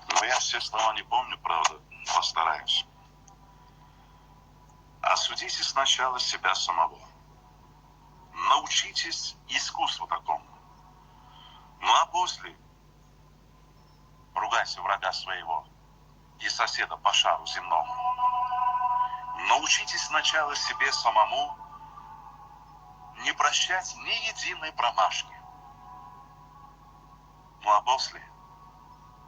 Но я все слова не помню, правда. Постараюсь. Осудите сначала себя самого. Научитесь искусству такому. Ну а после ругайте врага своего и соседа по шару земному. Научитесь сначала себе самому не прощать ни единой промашки. Ну а после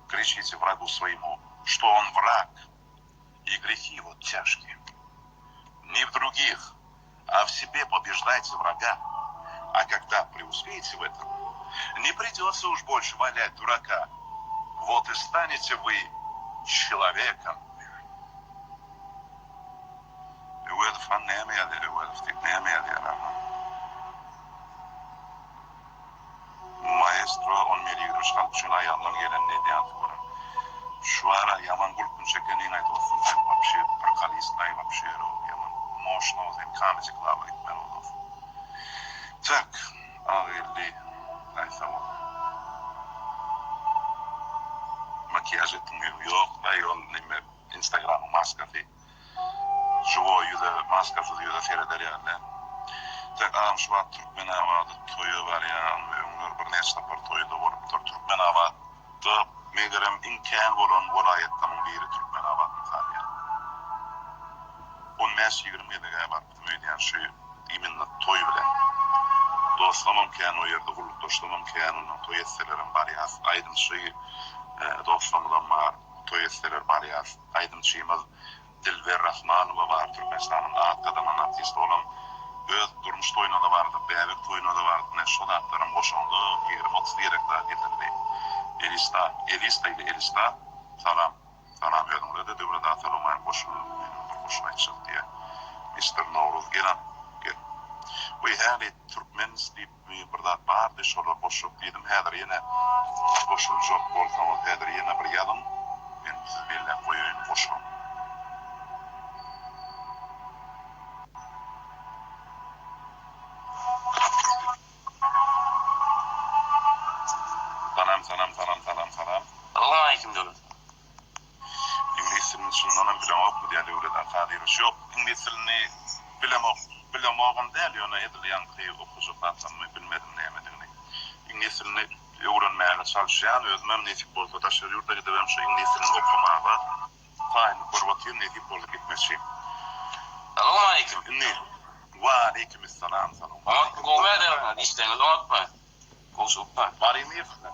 кричите врагу своему, что он враг, и грехи его тяжкие. Не в других, а в себе побеждайте врага. А когда преуспеете в этом, не придется уж больше валять дурака. Вот и станете вы человеком. Maestro, on Melihürüş halk için ayağından gelen ne diyen sonra. Bana yaman gulkun şekenin ayet olsun sen vapşe parkalistay vapşe yaman moşno sen kanıcık lava gitmen olur. Tak ağırlı aysa o. Makyaj etmiyorum yok. Ben onun Instagram'ı maskası. Живой yüze maskasız yüze seyreder yani. Tek ağam şu an Türkmen avadı toyu var ya. Ömür bir neçte par toyu da olup dur. Türkmen avadı megerem imkan olan vilayetlerin biri Türkmen avadı misal ya. 15-20 gaya var. Müydüyen şu iminle toyu bilen. Dostlamam ki o yerde kulluk dostlamam ki onun toy etselerin var ya. Aydın şeyi dostlamdan var. Toy etseler var ya. Aydın şeyimiz Dilber Rahmanova var. Türkmenistan'ın arkadan artist olan öz durmuş toyuna da vardı. Beylik toyuna da vardı. Ne şu dağıtlarım boşandı. 20-30 diyerek daha getirdi. Elista. Salam. Salam verdim. Burada da burada salam boşandı. Boşuna çıktı diye. Mr. Novruz gelen. Bu hali Türkmeniz deyip burada vardı. Şurada boşluk dedim. Hedir yine boşluk çok bolsanız hedir yine bir yalım. Ben siz belirlen koyayım boşluk. Salam. Assalamu alaikum canım. İngiliz dilini şundan bilen ok mu diye öyle kadir yok. İngiliz dilini bilen oğun değil yana edilen ki okuyup atsamı bilmedim neyemediğini. İngiliz dilini öğrenmeye çalışan özmem netik bolsa da şurada gidem şu İngiliz dilini okumağa tayin kurbatıyım netik bolsa gitmesi. Assalamu alaikum. Ne? Ve aleykümselam salam. Ama kovmaya da işlerinizi unutma. Konuşulma. Var mı yefne?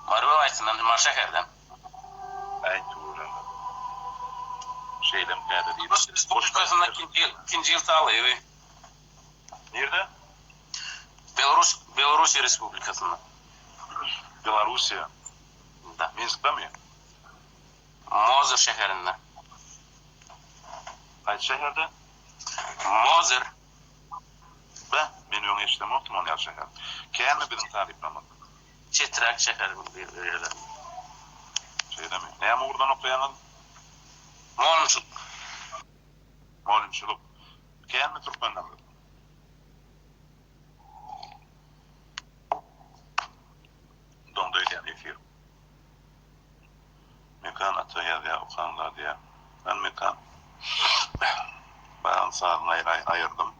Marve Vaysın'dan Marşaker'den. Ay tuğrana. Şeylem kadar değil. Rus Respublikası'nda ikinci yıl sağlıyor. Nerede? Belarus Respublikası'nda. Belarusya. Da. Minsk'ta mı? Mozer şehrinde. Kaç şehirde? Mozer. Ben onu işlem oktum onu şehir. Kendi bizim taliplamadı. Çetrak şehrinde bir yerden. Şeyde mi? Ne ama buradan okuyanın? Malumçuk. Malumçuluk. Kendi Türkmen'den mi? Donduyken efir. Mekan ataya diye okanlar diye. Ben mekan. Ben sağına ayırdım.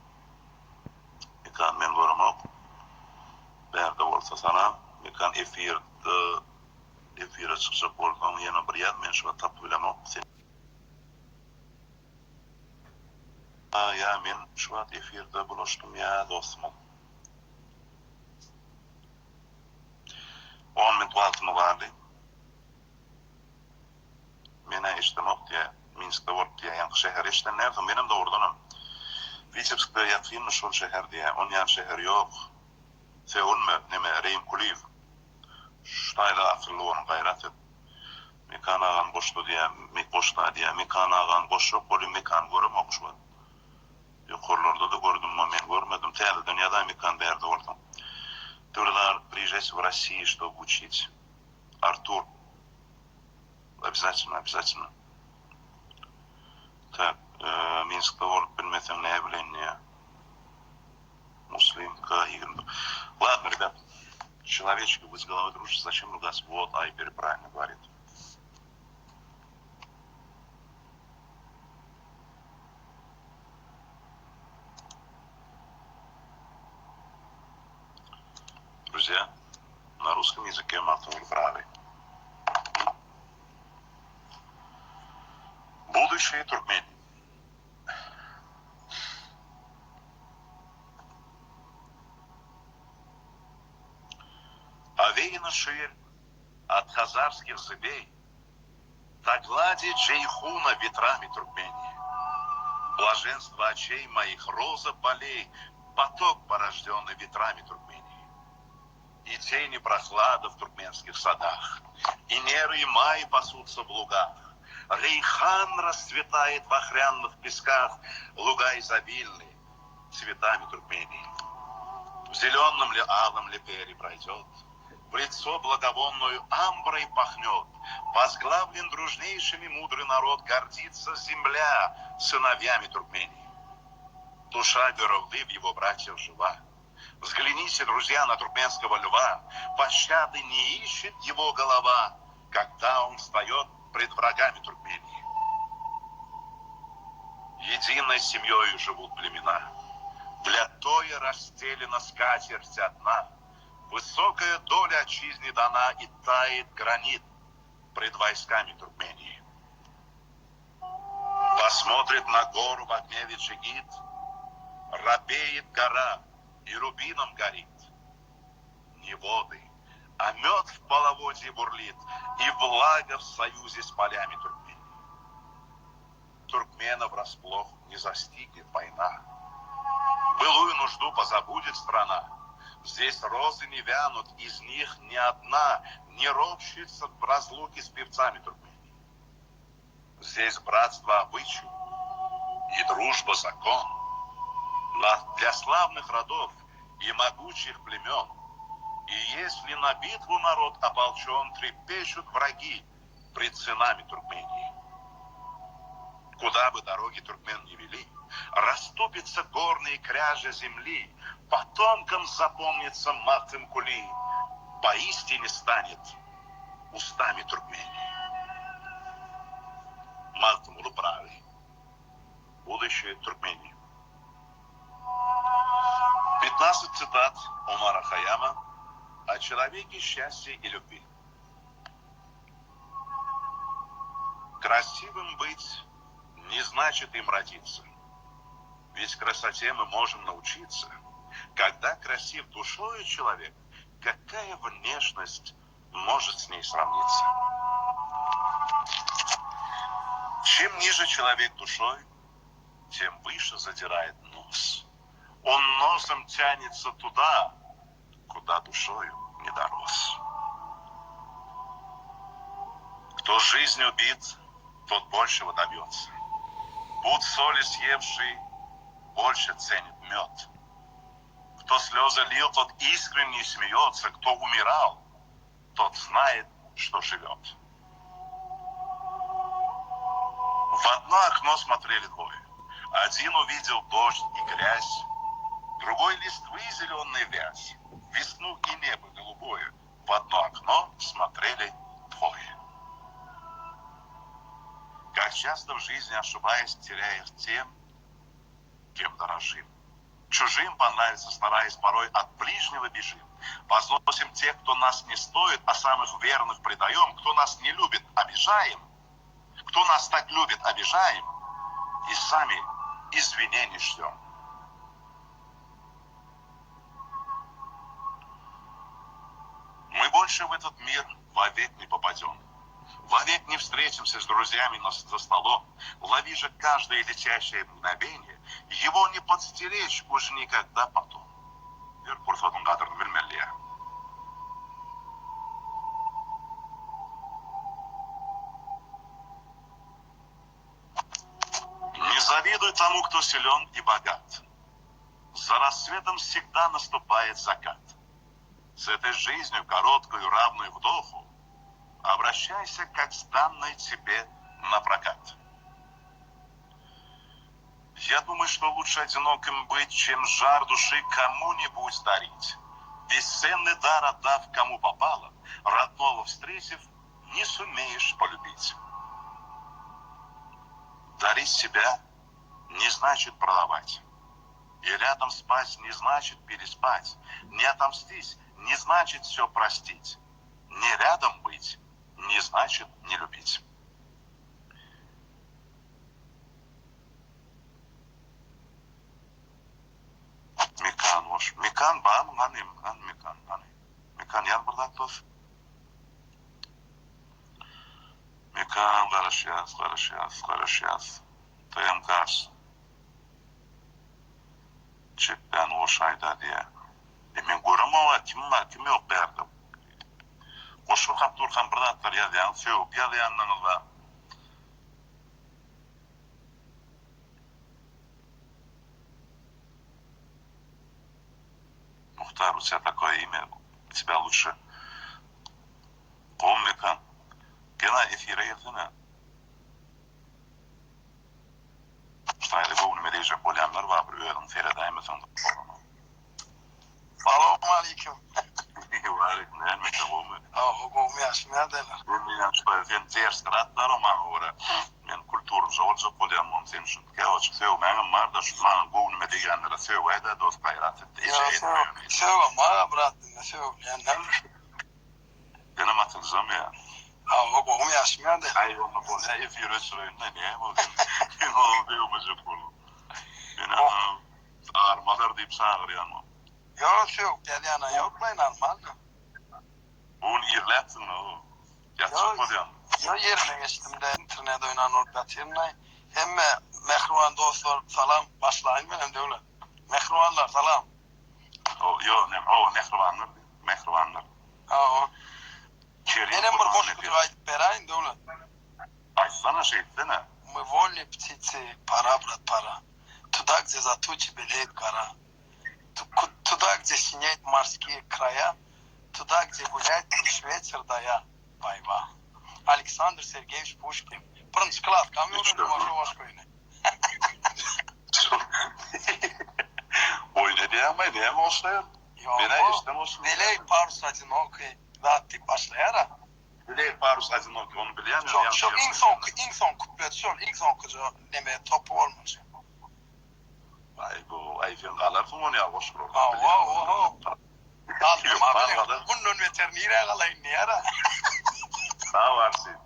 Mekan men varım ok. Berde olsa sana mekan efire çıkacak olsan yana bir yer men şu tapı bilen ok. Ya men şu an efirde bulaştım ya dostum. 10 minut vaktim vardı. Mene işte diye Minsk'te var diye yan şehir işte nerede benim de oradanım. Vitebsk'te yatayım şu şehir diye. On yan şehir yok. Seul mü neme Reim Kuliv. Ştayla akıllı onun gayret et. Mekan ağan boştu diye, boşta diye, mekan ağan boş yok, böyle mekan görüm okuş var. Yukarılarda da gördüm ama ben görmedim. Teyli dünyada mekan derdi oldum. Туда приезжать в Россию, чтобы учить. Артур. Обязательно. Так, Минск'te olup bilmesem ne bileyim ya. Муслим, Игорь. Ладно, ребят, человечки вы с головой дружите, зачем ругаться? Вот Айбер правильно говорит. Друзья, на русском языке матом правы. Будущее Туркмении. Овеяна ширь от хазарских зыбей, так гладит Джейхуна ветрами Туркмении. Блаженство очей моих, роза полей, поток, порожденный ветрами Туркмении. И тени прохлада в туркменских садах, и неры и май пасутся в лугах. Рейхан расцветает в охряных песках, луга изобильны цветами Туркмении. В зеленом ли алом ли пере пройдет, в лицо благовонную амброй пахнет. Возглавлен дружнейшими мудрый народ, гордится земля сыновьями Туркмении. Душа Гюровды в его братьях жива. Взгляните, друзья, на туркменского льва. Пощады не ищет его голова, когда он встает пред врагами Туркмении. Единой семьей живут племена. Для той расстелена скатерть одна. Высокая доля отчизне дана, и тает гранит пред войсками Туркмении. Посмотрит на гору в огне Виджигит, робеет гора и рубином горит. Не воды, а мед в половодье бурлит, и влага в союзе с полями Туркмении. Туркменов врасплох не застигнет война. Былую нужду позабудет страна. Здесь розы не вянут, из них ни одна не ропщется в разлуке с певцами Туркмении. Здесь братство обычай и дружба закон. Для славных родов и могучих племен. И если на битву народ ополчен, трепещут враги пред сынами Туркмении. Куда бы дороги туркмен не вели, расступятся горные кряжи земли, потомкам запомнится Мартын-Кули, поистине станет устами Туркмении. Мартын-Кули правый. Будущее Туркмении. 15 цитат Омара Хайяма о человеке, счастье и любви. Красивым быть не значит им родиться. Ведь красоте мы можем научиться. Когда красив душою человек, какая внешность может с ней сравниться? Чем ниже человек душой, тем выше задирает нос. Он носом тянется туда, куда душою не дорос. Кто жизнь убит, тот большего добьется. Пуд соли съевший больше ценит мед. Кто слезы лил, тот искренне смеется. Кто умирал, тот знает, что живет. В одно окно смотрели двое. Один увидел дождь и грязь, другой листвы зеленый вязь, весну и небо голубое. В одно окно смотрели двое. Как часто в жизни, ошибаясь, теряешь тем, кем дорожим. Чужим понравится, стараясь, порой от ближнего бежим. Возносим тех, кто нас не стоит, а самых верных предаем. Кто нас не любит, обижаем. Кто нас так любит, обижаем. И сами извинений ждем. Мы больше в этот мир вовек не попадем. Вовек не встретимся с друзьями за столом. Лови же каждое летящее мгновение, его не подстеречь уж никогда потом. Не завидуй тому, кто силен и богат. За рассветом всегда наступает закат. С этой жизнью, короткую, равную вдоху, обращайся, как с данной тебе на прокат. Я думаю, что лучше одиноким быть, чем жар души кому-нибудь дарить. Бесценный дар отдав кому попало, родного встретив, не сумеешь полюбить. Дарить себя не значит продавать. И рядом спать не значит переспать. Не отомстить не значит все простить. Не рядом быть не значит не любить. Мекан уж. Мекан бам, ганим, ган мекан, гани. Мекан ян бардактов. Мекан гарашяс. Тем газ. Чепен уж айда диye. Мен көрім ала, кім yok berdim. Koşu kapturkan bırdattır yazayan, söğüp yazayanlarınızla. Мухтар, у тебя такое имя, тебя лучше Oğlum mekan. Gena efire gelsene. Sayılı bu önüme diyecek olanlar var. Bir öğün seyredeymesin. Salamu aleyküm. Aleyküm. Ne elbette bu mu? O kovmi yaşmaya derler. Ben şöyle sen ders kıratlar ama ora. Men kulturumuz olacak olanmam sen için. Kaç sevmem var da şu man bu önüme diyenlere seveyde dost gayret etti. Sev ama bıraktın da sev. Yani Benim atılacağım ya. o kovmi yaşmaya derler. Ay onu bu ne efire sürüğünde ne bu? Ben onu diyemeyecek oğlum. Ben ağırmalar deyip sağır yanmam. Yok sev. Gel yok lan normal. Bunu irletsin o. Yatsık oluyor. Ya yerine geçtim de internet oynan ordat yerine. Hem mehruvan dostlar salam başlayın benim de öyle. Mehruvanlar salam. O nehrivanlar. Mehrivanlar. O. Benim bir boşluk ayıp berayın da öyle. Açsana şey etsene. Мы воли птицы, пора, брат, пора. Туда, где за тучи белеет гора. Туда, где синеют морские края. Туда, где гуляет лишь ветер дая. Байва. Александр Сергеевич Пушкин. Пырынчы класс, камеру можно вашкойны. Oy ne diyemey, diyemey olsa. Bana işten olsun. Deley parus одинокий. Zaten başlayara. Deley parus одинокий, onu bilen mi? Çok ilk son kuplet, şol ilk son kucu neme topu olmuş. Vay bu, ayfen kalarsın onu ya, boş bro. Kaldım abi. Bunun veterinere kalayın ne yara? Sağ varsın.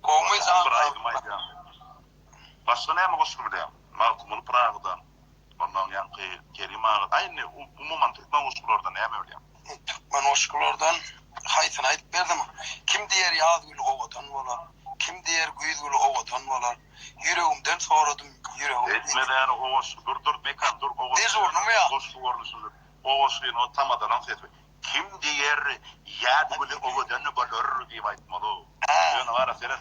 Kovmayız Başka ne mi koşur bile? Malkumunu Prag'dan. Ondan yankı Kerim Ağa. Aynı umuman Türkmen koşurlardan ne mi öyle? Türkmen koşurlardan haytın ayıp verdim. Kim diğer Yağdgül ovadan olar? Kim diğer Güydgül ovadan olar? Yüreğimden soradım yüreğim. Etmeden o koşur. Dur mekan dur. Dezorunu mu ya? Koşur ornusundur. O koşurun o tamadan ansetme. Kim diğer Yağdgül ovadan olar diye aytmalı. Yani var ya senin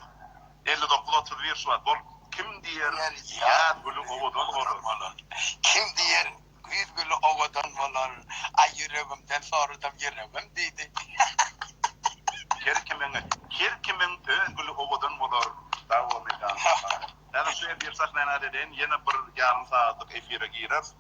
59-31 şu an. Kim diğer Yağdgül ovadan olar? Kim diğer Güydgül ovadan olar? Ay yüreğimden soradım yüreğim dedi. Kirkimin öngülü ovadan olar. Daha o mekan. Yani şöyle bir sahne dediğin yine bir yarım saatlik efire gireriz.